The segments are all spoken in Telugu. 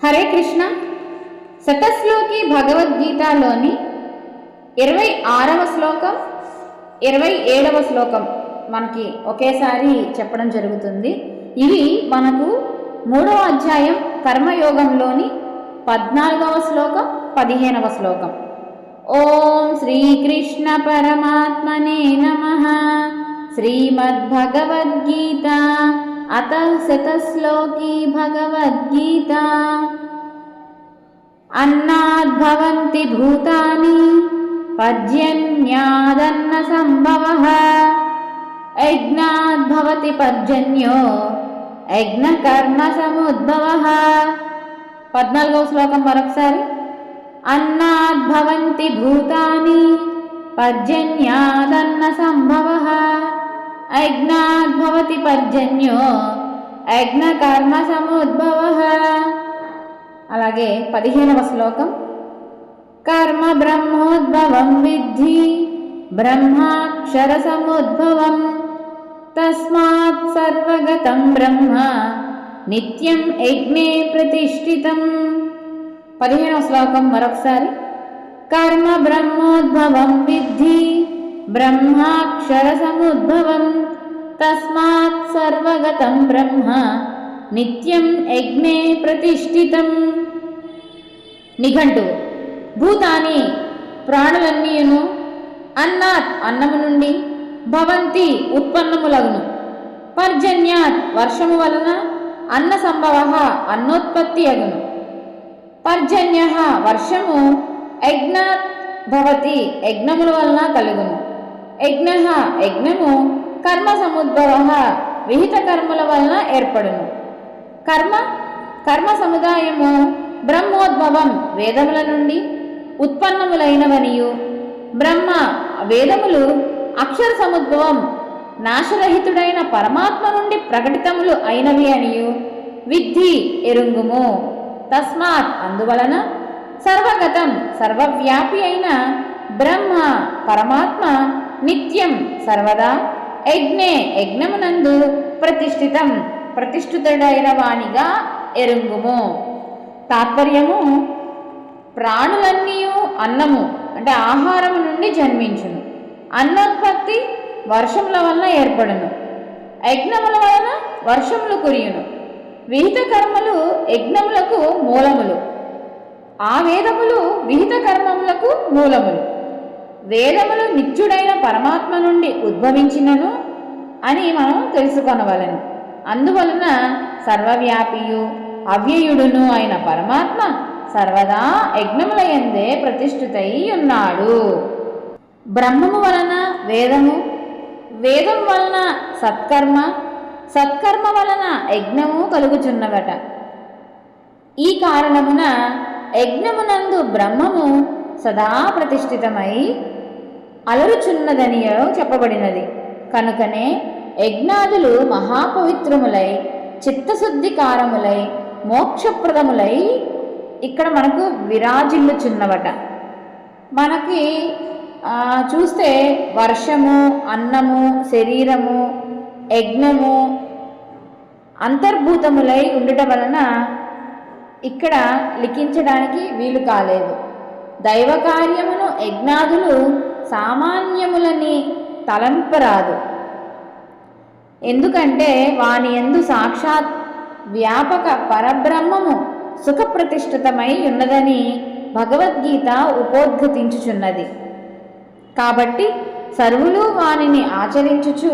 హరే కృష్ణ. శతశ్లోకి భగవద్గీతలోని 26వ శ్లోకం 27వ శ్లోకం మనకి ఒకేసారి చెప్పడం జరుగుతుంది. ఇవి మనకు 3వ అధ్యాయం కర్మయోగంలోని 14వ శ్లోకం 15వ శ్లోకం. ఓం శ్రీకృష్ణ పరమాత్మనే నమః. శ్రీమద్భగవద్గీత అత శతశ్లోకి భగవద్గీత. అన్నాద్భవంతి భూతాని పర్జన్యాదన్న సంభవః. యజ్ఞాద్భవతి పర్జన్యో యజ్ఞ కర్మ సముద్భవః. 14వ శ్లోకం మరొకసారి. అన్నాద్భవంతి భూతాని పర్జన్యాదన్న సంభవః. యజ్ఞాద్భవతి పర్జన్యో యజ్ఞ కర్మ సముద్భవః. అలాగే 15వ శ్లోకం. కర్మ బ్రహ్మోద్భవం విద్ధి బ్రహ్మాక్షర సముద్భవం. తస్మాత్ సర్వగతం బ్రహ్మ నిత్యం యజ్ఞే ప్రతిష్ఠితం. 15వ శ్లోకం మరొకసారి. కర్మ బ్రహ్మోద్భవం విద్ధి బ్రహ్మాక్షర సముద్భవం. తస్మాత్ సర్వగతం బ్రహ్మ నిత్యం యజ్ఞే ప్రతిష్ఠితం. నిఘంటువు. భూతాని ప్రాణులన్నీయును, అన్నాత్ అన్నము నుండి, భవంతి ఉత్పన్నములగును, పర్జన్యాత్ వర్షము వలన, అన్న సంభవ అన్నోత్పత్తి అగును. పర్జన్య వర్షము, యజ్ఞాత్ భవతి యజ్ఞముల వలన కలుగును, యజ్ఞ యజ్ఞము, కర్మ సముద్భవ విహిత కర్మల వలన ఏర్పడును. కర్మ సముదాయము బ్రహ్మోద్భవం వేదముల నుండి ఉత్పన్నములైనవనియు, బ్రహ్మ వేదములు అక్షర సముద్భవం నాశరహితుడైన పరమాత్మ నుండి ప్రకటితములు అయినవి అనియు విద్ధి ఎరుంగుము. తస్మాత్ అందువలన సర్వగతం సర్వవ్యాపి అయిన బ్రహ్మ పరమాత్మ నిత్యం సర్వదా యజ్ఞే యజ్ఞమునందు ప్రతిష్ఠితం ప్రతిష్ఠితుడైన వానిగా ఎరుంగుము. తాత్పర్యము, ప్రాణులన్నీయు అన్నము అంటే ఆహారము నుండి జన్మించును. అన్నోత్పత్తి వర్షముల వలన ఏర్పడును, యజ్ఞముల వలన వర్షములు కురియును. విహిత కర్మలు యజ్ఞములకు మూలములు, ఆ వేదములు విహిత కర్మములకు మూలములు. వేదములు నిత్యుడైన పరమాత్మ నుండి ఉద్భవించినను అని మనం తెలుసుకొనవలెను. అందువలన సర్వవ్యాపియు అవ్యయుడును అయిన పరమాత్మ సర్వదా యజ్ఞముల యందే ప్రతిష్ఠితై ఉన్నాడు. బ్రహ్మము వలన వేదము, వేదం వలన సత్కర్మ, సత్కర్మ వలన యజ్ఞము కలుగుచున్నవట. ఈ కారణమున యజ్ఞమునందు బ్రహ్మము సదా ప్రతిష్ఠితమై అలరుచున్నదని చెప్పబడినది. కనుకనే యజ్ఞాదులు మహాపవిత్రములై చిత్తశుద్ధికారములై మోక్షప్రదములై ఇక్కడ మనకు విరాజిల్లుచున్నవట. మనకి చూస్తే వర్షము, అన్నము, శరీరము, యజ్ఞము అంతర్భూతములై ఉండటం వలన ఇక్కడ లిఖించడానికి వీలు కాలేదు. దైవ కార్యమును యజ్ఞాదులు సామాన్యములని తలంపరాదు. ఎందుకంటే వాని యందు సాక్షాత్ వ్యాపక పరబ్రహ్మము సుఖప్రతిష్ఠితమై ఉన్నదని భగవద్గీత ఉపోద్ఘతించుచున్నది. కాబట్టి సర్వులు వానిని ఆచరించుచు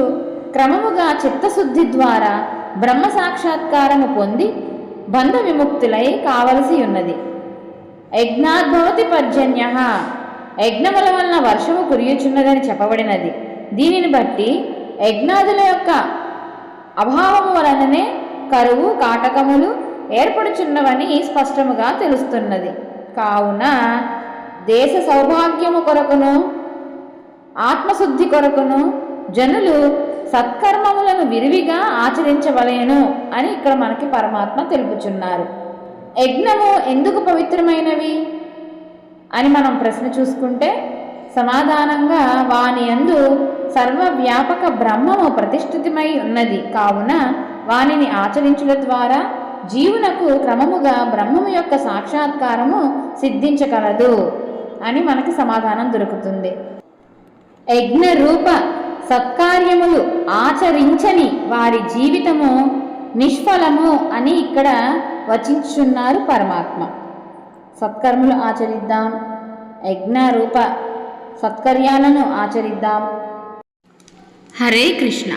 క్రమముగా చిత్తశుద్ధి ద్వారా బ్రహ్మ సాక్షాత్కారము పొంది బంధ విముక్తులై కావలసి ఉన్నది. యజ్ఞాద్భవతి పర్జన్య యజ్ఞముల వలన వర్షము కురియుచున్నదని చెప్పబడినది. దీనిని బట్టి యజ్ఞాదుల యొక్క అభావము వలననే కరువు కాటకములు ఏర్పడుచున్నవని స్పష్టముగా తెలుస్తున్నది. కావున దేశ సౌభాగ్యము కొరకును ఆత్మశుద్ధి కొరకును జనులు సత్కర్మములను విరివిగా ఆచరించవలేను అని ఇక్కడ మనకి పరమాత్మ తెలుపుచున్నారు. యజ్ఞము ఎందుకు పవిత్రమైనవి అని మనం ప్రశ్న చూసుకుంటే సమాధానంగా వాని యందు సర్వవ్యాపక బ్రహ్మము ప్రతిష్ఠితమై ఉన్నది. కావున వానిని ఆచరించుట ద్వారా జీవునకు క్రమముగా బ్రహ్మము యొక్క సాక్షాత్కారము సిద్ధించగలదు అని మనకి సమాధానం దొరుకుతుంది. యజ్ఞ రూప సత్కార్యములు ఆచరించని వారి జీవితము నిష్ఫలము అని ఇక్కడ వచించున్నారు పరమాత్మ. సత్కర్మలు ఆచరిద్దాం, యజ్ఞ రూప సత్కర్యాలను ఆచరిద్దాం. హరే కృష్ణ.